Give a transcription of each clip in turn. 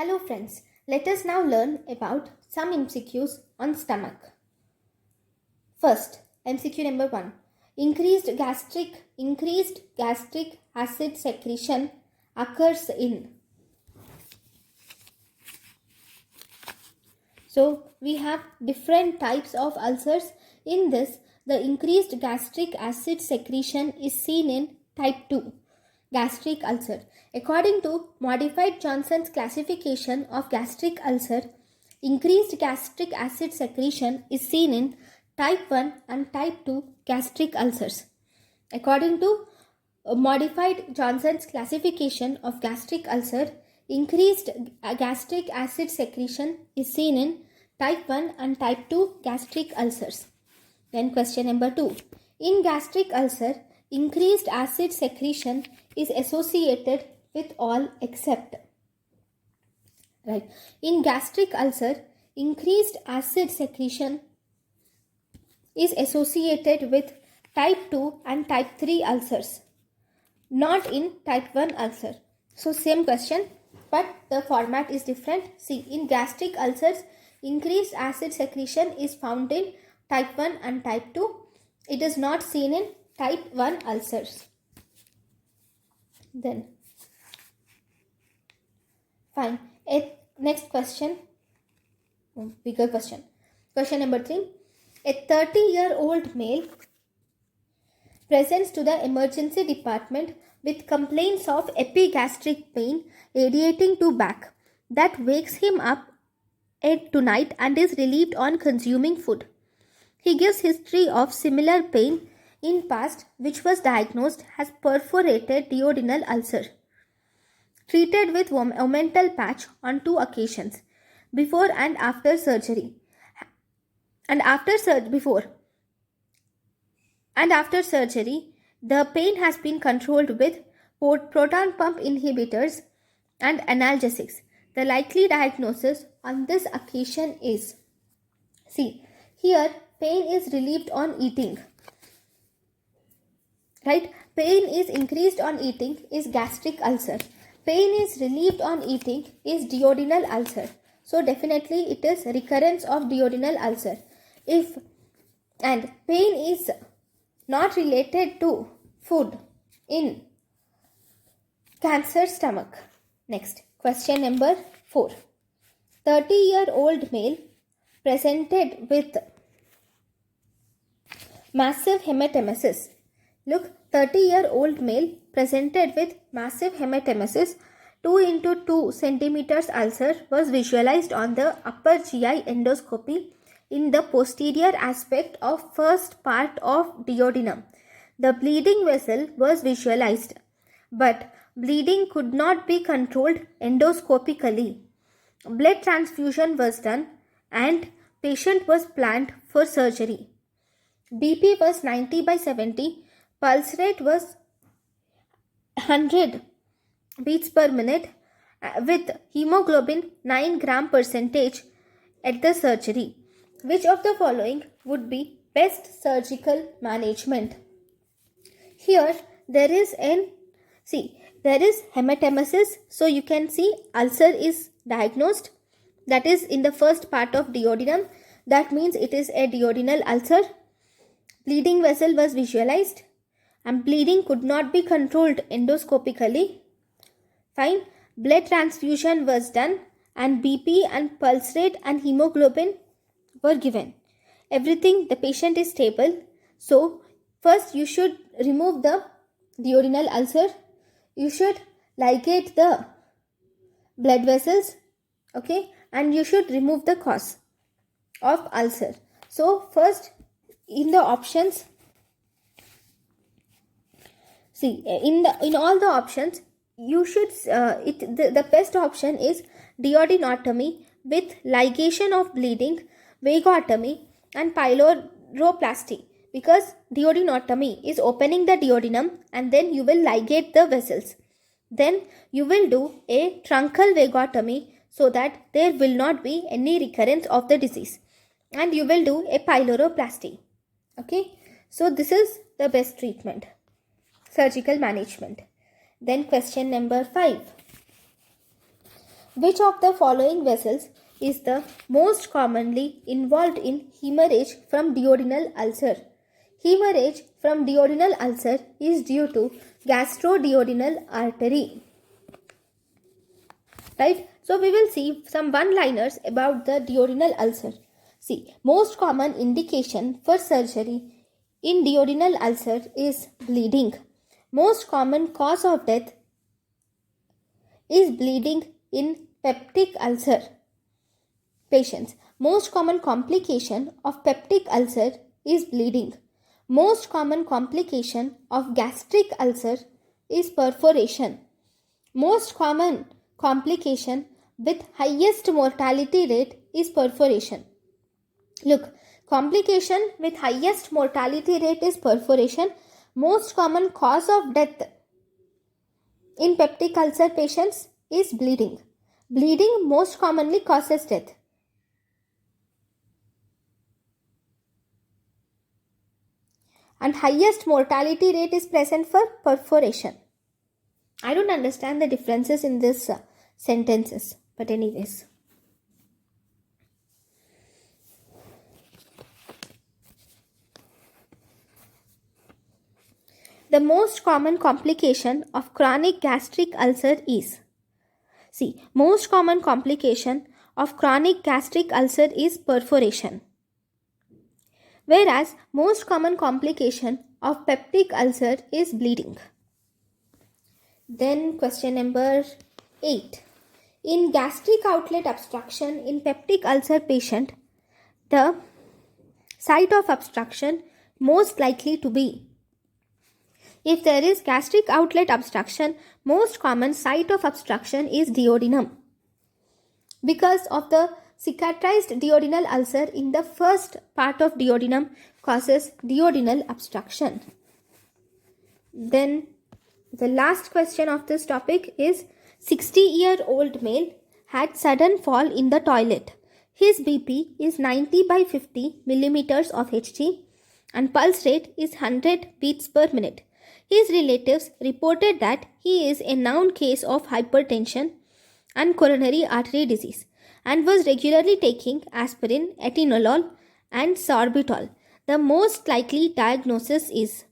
Hello friends, let us now learn about some MCQs on stomach. First, MCQ number 1. Increased gastric acid secretion occurs in. So, we have different types of ulcers. In this, the increased gastric acid secretion is seen in type 2. Gastric ulcer. According to modified Johnson's classification of gastric ulcer, increased gastric acid secretion is seen in type 1 and type 2 gastric ulcers. According to modified Johnson's classification of gastric ulcer, increased gastric acid secretion is seen in type 1 and type 2 gastric ulcers. Then question number 2. In gastric ulcer, increased acid secretion is associated with all except. Right. In gastric ulcer, increased acid secretion is associated with type 2 and type 3 ulcers, not in type 1 ulcer. So same question, but the format is different. See, in gastric ulcers, increased acid secretion is found in type 1 and type 2. It is not seen in type 1 ulcers. Then, fine. Next question, bigger question. Question number 3. A 30-year-old male presents to the emergency department with complaints of epigastric pain radiating to back that wakes him up at night and is relieved on consuming food. He gives history of similar pain in past, which was diagnosed as perforated duodenal ulcer. Treated with omental patch on 2 occasions, before and after surgery. Before and after surgery, the pain has been controlled with proton pump inhibitors and analgesics. The likely diagnosis on this occasion is, see, here pain is relieved on eating. Right? Pain is increased on eating is gastric ulcer. Pain is relieved on eating is duodenal ulcer. So definitely it is recurrence of duodenal ulcer. And pain is not related to food in cancer stomach. Next, question number 4. 30-year-old male presented with massive hematemesis. Look, 30-year-old male presented with massive hematemesis, 2 into 2 centimeters ulcer was visualized on the upper GI endoscopy in the posterior aspect of first part of duodenum. The bleeding vessel was visualized, but bleeding could not be controlled endoscopically. Blood transfusion was done and patient was planned for surgery. BP was 90/70. Pulse rate was 100 beats per minute with hemoglobin 9 gram percentage at the surgery. Which of the following would be best surgical management? Here there is hematemesis. So you can see ulcer is diagnosed. That is in the first part of duodenum. That means it is a duodenal ulcer. Bleeding vessel was visualized and bleeding could not be controlled endoscopically. Fine. Blood transfusion was done and BP and pulse rate and hemoglobin were given. Everything, the patient is stable. So first you should remove the duodenal ulcer. You should ligate the blood vessels. Okay. And you should remove the cause of ulcer. So first in the options, see, in all the options, you should the best option is duodenotomy with ligation of bleeding, vagotomy and pyloroplasty, because duodenotomy is opening the duodenum and then you will ligate the vessels. Then you will do a truncal vagotomy so that there will not be any recurrence of the disease, and you will do a pyloroplasty. Okay, so this is the best treatment, surgical management. Then question number 5. Which of the following vessels is the most commonly involved in hemorrhage from duodenal ulcer? Hemorrhage from duodenal ulcer is due to gastroduodenal artery. Right? So we will see some one-liners about the duodenal ulcer. See, most common indication for surgery in duodenal ulcer is bleeding. Most common cause of death is bleeding in peptic ulcer patients. Most common complication of peptic ulcer is bleeding. Most common complication of gastric ulcer is perforation. Most common complication with highest mortality rate is perforation. Look, complication with highest mortality rate is perforation. Most common cause of death in peptic ulcer patients is bleeding. Bleeding most commonly causes death. And highest mortality rate is present for perforation. I don't understand the differences in this sentences, but anyways. The most common complication of chronic gastric ulcer is, see, most common complication of chronic gastric ulcer is perforation, whereas most common complication of peptic ulcer is bleeding. Then question number 8. In gastric outlet obstruction in peptic ulcer patient, the site of obstruction most likely to be, if there is gastric outlet obstruction, most common site of obstruction is duodenum. Because of the cicatrized duodenal ulcer in the first part of duodenum causes duodenal obstruction. Then the last question of this topic is 60-year-old male had sudden fall in the toilet. His BP is 90 by 50 millimeters of Hg and pulse rate is 100 beats per minute. His relatives reported that he is a known case of hypertension and coronary artery disease and was regularly taking aspirin, atenolol and sorbitol. The most likely diagnosis is,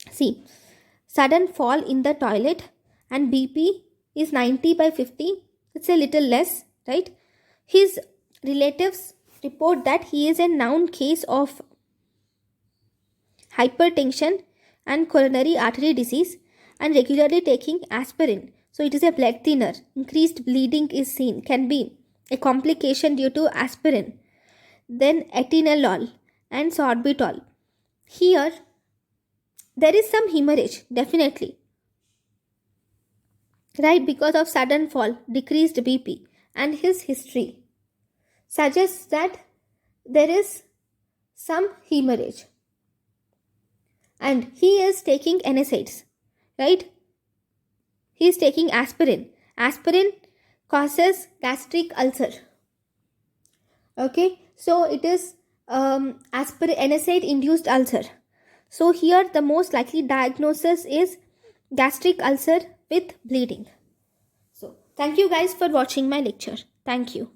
see, sudden fall in the toilet and BP is 90 by 50. It's a little less, right? His relatives report that he is a known case of hypertension and coronary artery disease and regularly taking aspirin. So it is a blood thinner. Increased bleeding is seen. Can be a complication due to aspirin. Then atenolol and sorbitol. Here there is some hemorrhage, definitely. Right, because of sudden fall, decreased BP and his history suggests that there is some hemorrhage. And he is taking NSAIDs, right? He is taking aspirin. Aspirin causes gastric ulcer. Okay, so it is NSAID induced ulcer. So here the most likely diagnosis is gastric ulcer with bleeding. So thank you guys for watching my lecture. Thank you.